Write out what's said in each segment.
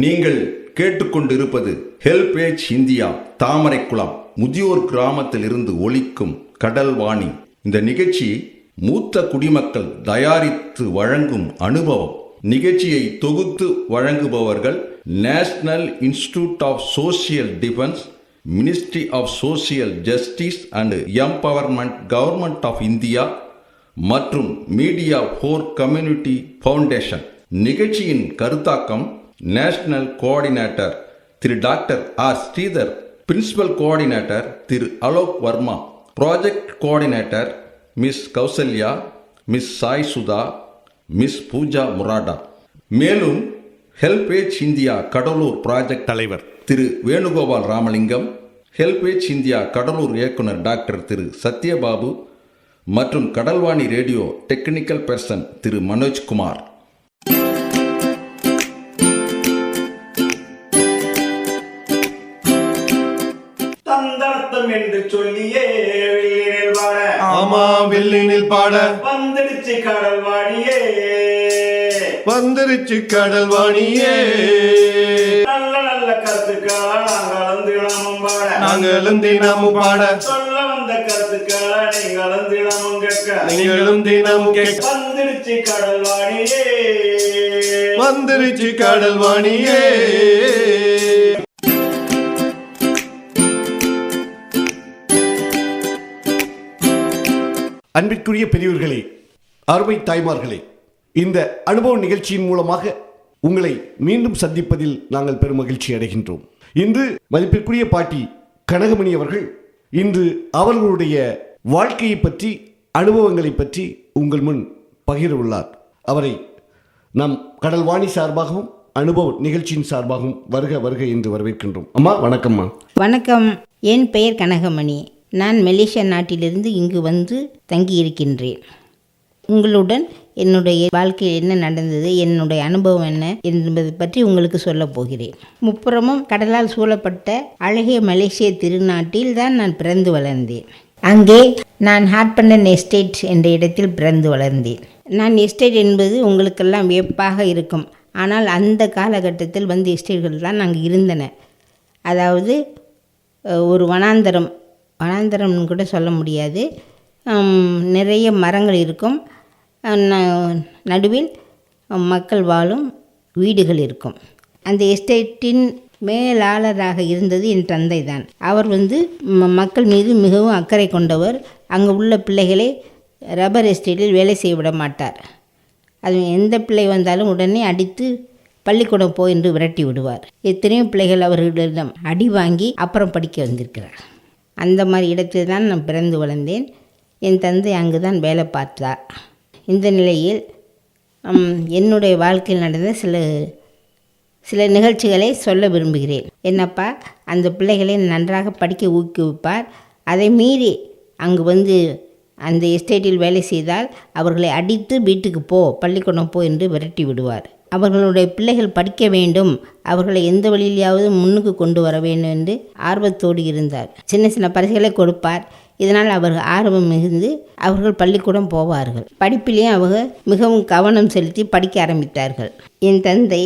நீங்கள் கேட்டுக்கொண்டிருப்பது HelpAge India Thamaraikulam முதியோர் கிராமத்தில் இருந்து ஒலிக்கும் கடல்வாணி. இந்த நிகழ்ச்சி மூத்த குடிமக்கள் தயாரித்து வழங்கும் அனுபவம். நிகழ்ச்சியை தொகுத்து வழங்குபவர்கள் national institute of social defence, ministry of social justice and empowerment, government of India மற்றும் மீடியா ஃபார் கம்யூனிட்டி ஃபவுண்டேஷன். நிகழ்ச்சியின் கருத்தாக்கம் national coordinator Thiru doctor R Sridhar, principal coordinator Thiru Alok Verma, project coordinator miss Kausalya, miss Sai Sudha, miss Pooja Murada. மேலும் ஹெல்பேஜ் இந்தியா கடலூர் ப்ராஜெக்ட் தலைவர் Thiru Venugopal Ramalingam, HelpAge India Cuddalore இயக்குனர் doctor Thiru Sathyababu மற்றும் Kadalvani radio technical person Thiru Manojkumar. தந்தர்த்தம் என்று சொல்லியே வெள்ளினில் பாட, ஆமா வெள்ளினில் பாட வந்துடுச்சு கடல்வாணியே, வந்துருச்சு கடல்வாணியே. நல்ல நல்ல கருத்துக்களா நாங்களும் தினமும் பாட, நாங்களும் தினமும் பாட, சொல்ல வந்த கருத்துக்களா நீங்களும் தினமும் கேட்க, நீங்களும் தினமும் கேட்க. வந்துடுச்சு கடல்வாணியே, வந்துருச்சு கடல்வாணியே. அன்பிற்குரிய பெரியவர்களே, அருமை தாய்மார்களே, இந்த அனுபவ நிகழ்ச்சியின் மூலமாக உங்களை மீண்டும் சந்திப்பதில் நாங்கள் பெரும் மகிழ்ச்சி அடைகின்றோம். இன்று மதிப்பிற்குரிய பாட்டி கனகமணி அவர்கள் இன்று அவர்களுடைய வாழ்க்கையை பற்றி, அனுபவங்களை பற்றி உங்கள் முன் பகிர உள்ளார். அவரை நம் கடல்வாணி சார்பாகவும் அனுபவ நிகழ்ச்சியின் சார்பாகவும் வருக வருக என்று வரவேற்கின்றோம். அம்மா வணக்கம்மா. வணக்கம். என் பெயர் கனகமணி. நான் மலேசியா நாட்டிலிருந்து இங்கு வந்து தங்கியிருக்கின்றேன். உங்களுடன் என்னுடைய வாழ்க்கையில் என்ன நடந்தது, என்னுடைய அனுபவம் என்ன என்பது பற்றி உங்களுக்கு சொல்லப் போகிறேன். முப்புறமும் கடலால் சூழப்பட்ட அழகிய மலேசிய திருநாட்டில் தான் நான் பிறந்து வளர்ந்தேன். அங்கே நான் ஹார்பண்டன் எஸ்டேட் என்ற இடத்தில் பிறந்து வளர்ந்தேன். நான் எஸ்டேட் என்பது உங்களுக்கெல்லாம் வியப்பாக இருக்கும். ஆனால் அந்த காலகட்டத்தில் வந்து எஸ்டேட்கள் தான் அங்கே இருந்தன. அதாவது ஒரு வனாந்தரம்னு கூட சொல்ல முடியாது. நிறைய மரங்கள் இருக்கும், நடுவில் மக்கள் வாழும் வீடுகள் இருக்கும். அந்த எஸ்டேட்டின் மேலாளராக இருந்தது என் தந்தை தான். அவர் வந்து மக்கள் மீது மிகவும் அக்கறை கொண்டவர். அங்கே உள்ள பிள்ளைகளை ரப்பர் எஸ்டேட்டில் வேலை செய்ய விட மாட்டார். அது எந்த பிள்ளை வந்தாலும் உடனே அடித்து பள்ளிக்கூடம் போய் என்று விரட்டி விடுவார். எத்தனையோ பிள்ளைகள் அவர்களிடம் அடி வாங்கி அப்புறம் படிக்க வந்திருக்கிறார். அந்த மாதிரி இடத்தில் தான் நான் பிறந்து வளர்ந்தேன். என் தந்தை அங்கு தான் வேலை பார்த்தார். இந்த நிலையில் என்னுடைய வாழ்க்கையில் நடந்த சில நிகழ்ச்சிகளை சொல்ல விரும்புகிறேன். என்னப்பா, அந்த பிள்ளைகளை நன்றாக படிக்க ஊக்குவிப்பார். அதை மீறி அங்கு வந்து அந்த எஸ்டேட்டில் வேலை செய்தால் அவர்களை அடித்து வீட்டுக்கு போ, பள்ளிக்கூடம் போ என்று விரட்டி விடுவார். அவர்களுடைய பிள்ளைகள் படிக்க வேண்டும், அவர்களை எந்த வழியிலாவது முன்னுக்கு கொண்டு வர வேண்டும் என்று ஆர்வத்தோடு இருந்தார். சின்ன சின்ன பரிசுகளை கொடுப்பார். இதனால் அவர்கள் ஆர்வம் மிகுந்து அவர்கள் பள்ளிக்கூடம் போவார்கள். படிப்பிலேயும் அவங்க மிகவும் கவனம் செலுத்தி படிக்க ஆரம்பித்தார்கள். என் தந்தை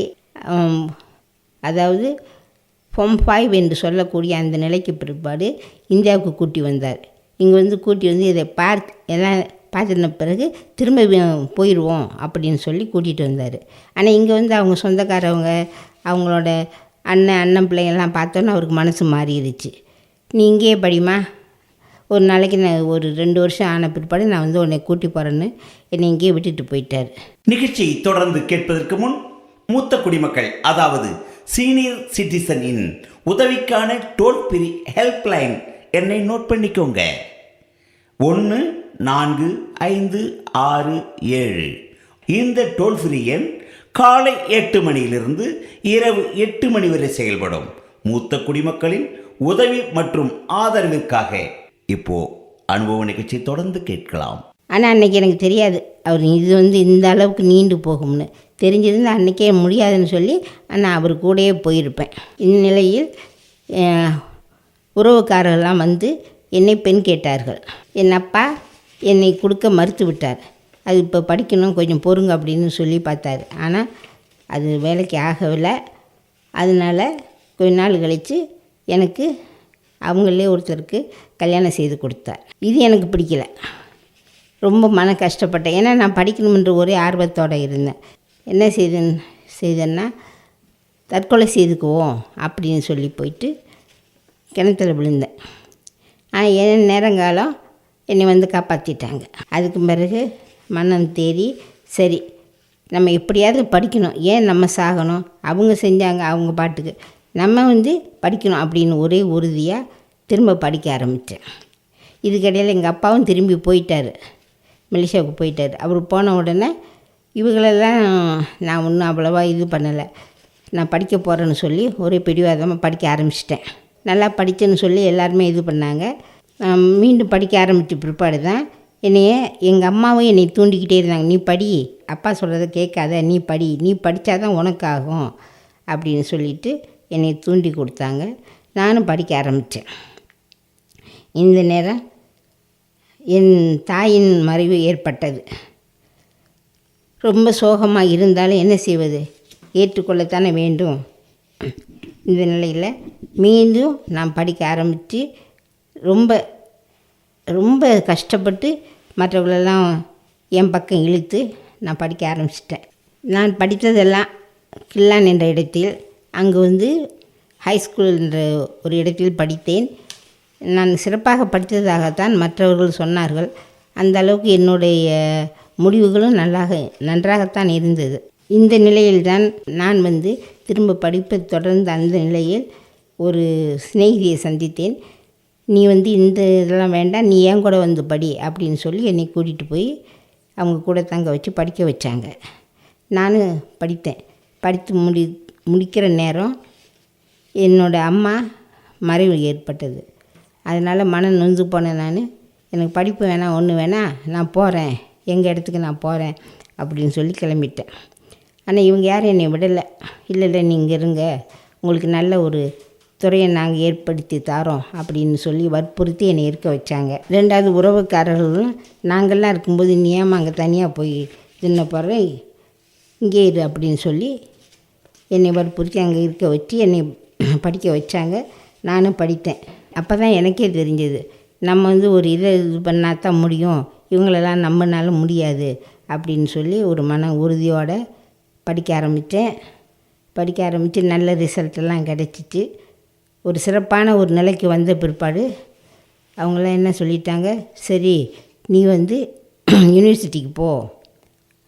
அதாவது ஃபார்ம் 5 என்று சொல்லக்கூடிய அந்த நிலைக்கு பிற்பாடு இந்தியாவுக்கு கூட்டி வந்தார். இங்கே வந்து கூட்டி வந்து இதை எல்லாம் பார்த்துன பிறகு திரும்ப போயிடுவோம் அப்படின்னு சொல்லி கூட்டிகிட்டு வந்தார். ஆனால் இங்கே வந்து அவங்க சொந்தக்காரவங்க, அவங்களோட அண்ணன் பிள்ளைங்கள்லாம் பார்த்தோன்னே அவருக்கு மனசு மாறிடுச்சு. நீ இங்கேயே படிமா, ஒரு நாளைக்கு நான் ஒரு 2 வருஷம் ஆன பிற்பாடு நான் வந்து உன்னை கூட்டி போகிறேன்னு என்னை இங்கேயே விட்டுட்டு போயிட்டார். நிகழ்ச்சியை தொடர்ந்து கேட்பதற்கு முன் மூத்த குடிமக்கள், அதாவது சீனியர் சிட்டிசனின் உதவிக்கான டோல் ஃப்ரீ ஹெல்ப்லைன் எண்ணை நோட் பண்ணிக்கோங்க. 145667. இந்த டோல் ஃப்ரீ எண் காலை 8 மணியிலிருந்து இரவு 8 மணி வரை செயல்படும். மூத்த குடிமக்களின் உதவி மற்றும் ஆதரவிற்காக இப்போ அனுபவ நிகழ்ச்சி தொடர்ந்து கேட்கலாம். ஆனால் அன்றைக்கி எனக்கு தெரியாது அவர் இது வந்து இந்த அளவுக்கு நீண்டு போகும்னு. தெரிஞ்சது அன்றைக்கே முடியாதுன்னு சொல்லி நான் அவர் கூடயே போயிருப்பேன். இந்நிலையில் உறவுக்காரர்கள்லாம் வந்து என்னை பெண் கேட்டார்கள். என் அப்பா என்னை கொடுக்க மறுத்து விட்டார். அது இப்போ படிக்கணும், கொஞ்சம் பொறுங்க அப்படின்னு சொல்லி பார்த்தாரு. ஆனால் அது வேலைக்கு ஆகவில்லை. அதனால் கொஞ்ச நாள் கழித்து எனக்கு அவங்களே ஒருத்தருக்கு கல்யாணம் செய்து கொடுத்தார். இது எனக்கு பிடிக்கல, ரொம்ப மன கஷ்டப்பட்டேன். ஏன்னா நான் படிக்கணுமென்ற ஒரே ஆர்வத்தோடு இருந்தேன். என்ன செய்தேன்னா தற்கொலை செய்துக்குவோம் அப்படின்னு சொல்லி போயிட்டு கிணத்துல விழுந்தேன். ஆனால் என் நேரங்காலம் என்னை வந்து காப்பாற்றிட்டாங்க. அதுக்கு பிறகு மனம் தேறி சரி நம்ம எப்படியாவது படிக்கணும், ஏன் நம்ம சாகணும், அவங்க செஞ்சாங்க அவங்க பாட்டுக்கு, நம்ம வந்து படிக்கணும் அப்படின்னு ஒரே உறுதியாக திரும்ப படிக்க ஆரம்பித்தேன். இதுக்கிடையில் எங்கள் அப்பாவும் திரும்பி போயிட்டார், மலேசியாவுக்கு போயிட்டார். அவர் போன உடனே இவங்களெல்லாம் நான் ஒன்றும் அவ்வளோவா இது பண்ணலை. நான் படிக்க போகிறேன்னு சொல்லி ஒரே பிடிவாதமாக படிக்க ஆரம்பிச்சிட்டேன். நல்லா படித்தேன்னு சொல்லி எல்லாருமே இது பண்ணாங்க. நான் மீண்டும் படிக்க ஆரம்பித்த பிற்பாடு தான் எங்கள் அம்மாவும் என்னை தூண்டிக்கிட்டே இருந்தாங்க. நீ படி, அப்பா சொல்கிறத கேட்காத, நீ படி, நீ படித்தாதான் உனக்காகும் அப்படின்னு சொல்லிட்டு என்னை தூண்டி கொடுத்தாங்க. நானும் படிக்க ஆரம்பித்தேன். இந்த நேரம் என் தாயின் மறைவு ஏற்பட்டது. ரொம்ப சோகமாக இருந்தாலும் என்ன செய்வது, ஏற்றுக்கொள்ளத்தானே வேண்டும். இந்த நிலையில் மீண்டும் நான் படிக்க ஆரம்பித்து ரொம்ப ரொம்ப கஷ்டப்பட்டு மற்றவர்களெல்லாம் என் பக்கம் இழுத்து நான் படிக்க ஆரம்பிச்சிட்டேன். நான் படித்ததெல்லாம் கில்லான் என்ற இடத்தில், அங்கே வந்து ஹைஸ்கூல் என்ற ஒரு இடத்தில் படித்தேன். நான் சிறப்பாக படித்ததாகத்தான் மற்றவர்கள் சொன்னார்கள். அந்த அளவுக்கு என்னுடைய முடிவுகளும் நன்றாகத்தான் இருந்தது. இந்த நிலையில்தான் நான் வந்து திரும்ப படிப்பை தொடர்ந்து அந்த நிலையில் ஒரு சிநேகிதியை சந்தித்தேன். நீ வந்து இந்த இதெல்லாம் வேண்டாம், நீ ஏன் கூட வந்து படி அப்படின்னு சொல்லி என்னை கூட்டிகிட்டு போய் அவங்க கூட தங்க வச்சு படிக்க வச்சாங்க. நானும் படித்தேன். படித்து முடிக்கிற நேரம் என்னோடய அம்மா மறைவு ஏற்பட்டது. அதனால் மனம் நொந்து போனேன். நான் எனக்கு படிப்பு வேணாம், ஒன்று வேணாம், நான் போகிறேன், எங்கள் இடத்துக்கு நான் போகிறேன் அப்படின்னு சொல்லி கிளம்பிட்டேன். ஆனால் இவங்க யாரும் என்னை விடலை. இல்லை நீங்கள் இருங்க, உங்களுக்கு நல்ல ஒரு துறையை நாங்கள் ஏற்படுத்தி தரோம் அப்படின்னு சொல்லி வற்புறுத்தி என்னை இருக்க வச்சாங்க. ரெண்டாவது உறவுக்காரர்களும் நாங்கள்லாம் இருக்கும்போது நீ ஏமா அங்கே தனியாக போய் தின்ன போகிற, இங்கே இரு அப்படின்னு சொல்லி என்னை வற்புறுத்தி அங்கே இருக்க வச்சு என்னை படிக்க வச்சாங்க. நானும் படித்தேன். அப்போ தான் எனக்கே தெரிஞ்சது, நம்ம வந்து ஒரு இதை இது பண்ணால் தான் முடியும், இவங்களெல்லாம் நம்மனால முடியாது அப்படின்னு சொல்லி ஒரு மன உறுதியோடு படிக்க ஆரம்பித்தேன். படிக்க ஆரம்பித்து நல்ல ரிசல்ட்டெல்லாம் கிடச்சிச்சு. ஒரு சிறப்பான ஒரு நிலைக்கு வந்த பிற்பாடு அவங்களாம் என்ன சொல்லிட்டாங்க, சரி நீ வந்து யூனிவர்சிட்டிக்கு போ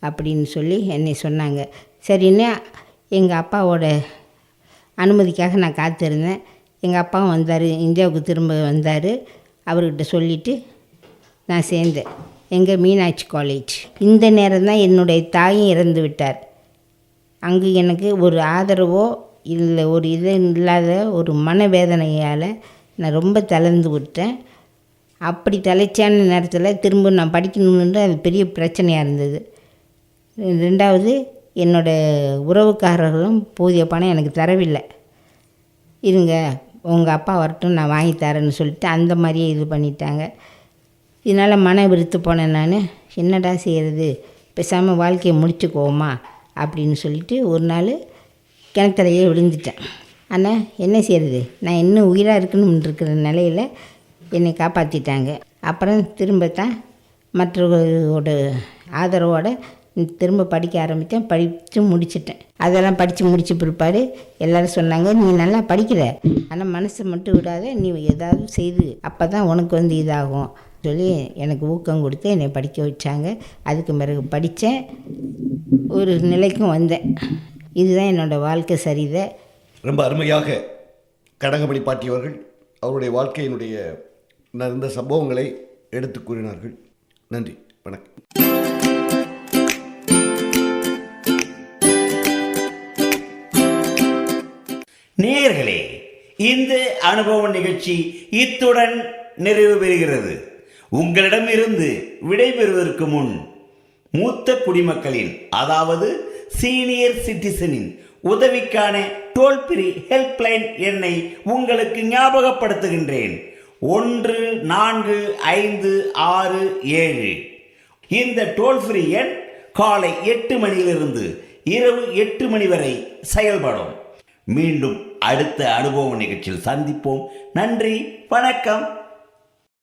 அப்படின்னு சொல்லி என்னை சொன்னாங்க. சரின்னு எங்கள் அப்பாவோட அனுமதிக்காக நான் காத்திருந்தேன். எங்கள் அப்பாவும் வந்தார், இந்தியாவுக்கு திரும்ப வந்தார். அவர்கிட்ட சொல்லிவிட்டு நான் சேர்ந்தேன் எங்கள் மீனாட்சி காலேஜ். இந்த நேரம் தான் என்னுடைய தாயும் இறந்து விட்டார். அங்கே எனக்கு ஒரு ஆதரவோ இல்லை ஒரு இது இல்லாத ஒரு மனவேதனையால் நான் ரொம்ப தளர்ந்து விட்டேன். அப்படி தலைச்சான நேரத்தில் திரும்ப நான் படிக்கணும்னு அது பெரிய பிரச்சனையாக இருந்தது. ரெண்டாவது என்னோடய உறவுக்காரர்களும் போதிய பணம் எனக்கு தரவில்லை. இருங்க உங்கள் அப்பா வரட்டும் நான் வாங்கி தரேன்னு சொல்லிட்டு அந்த மாதிரியே இது பண்ணிட்டாங்க. இதனால் மன விருத்து போனேன். நான் என்னடா செய்கிறது, பேசாமல் வாழ்க்கையை முடிச்சுக்குவோமா அப்படின்னு சொல்லிட்டு ஒரு நாள் கிணத்துலையே விழுந்துட்டேன். ஆனால் என்ன செய்கிறது, நான் இன்னும் உயிராக இருக்கணும்னு இருக்கிற நிலையில் என்னை காப்பாற்றிட்டாங்க. அப்புறம் திரும்பத்தான் மற்றவர்களோட ஆதரவோடு திரும்ப படிக்க ஆரம்பித்தேன். படித்து முடிச்சிட்டேன். அதெல்லாம் படித்து முடித்த பிற்பாடு எல்லோரும் சொன்னாங்க, நீ நல்லா படிக்கிற, ஆனால் மனசை மட்டும் விடாத, நீ ஏதாவது செய்து அப்போ தான் உனக்கு வந்து இதாகும் சொல்லி எனக்கு ஊக்கம் கொடுத்து என்னை படிக்க வச்சாங்க. அதுக்கு பிறகு படித்தேன், ஒரு நிலைக்கும் வந்தேன். இதுதான் என்னோடய வாழ்க்கை சரிதை. ரொம்ப அருமையாக கடகமணி பாட்டியவர்கள் அவருடைய வாழ்க்கையினுடைய நடந்த சம்பவங்களை எடுத்து கூறினார்கள். நன்றி, வணக்கம். நேயர்களே, இந்த அனுபவ நிகழ்ச்சி இத்துடன் நிறைவு பெறுகிறது. உங்களிடமிருந்து விடைபெறுவதற்கு முன் மூத்த குடிமக்களின் அதாவது சீனியர் சிட்டிசனின் உதவிக்கான டோல் ஃப்ரீ ஹெல்ப்லைன் எண்ணை உங்களுக்கு ஞாபகப்படுத்துகின்றேன். 145667. இந்த டோல் ஃப்ரீ எண் காலை 8 மணியிலிருந்து இரவு 8 மணி வரை செயல்படும். மீண்டும் அடுத்த அனுபவ நிகழ்ச்சியில் சந்திப்போம். நன்றி, வணக்கம்.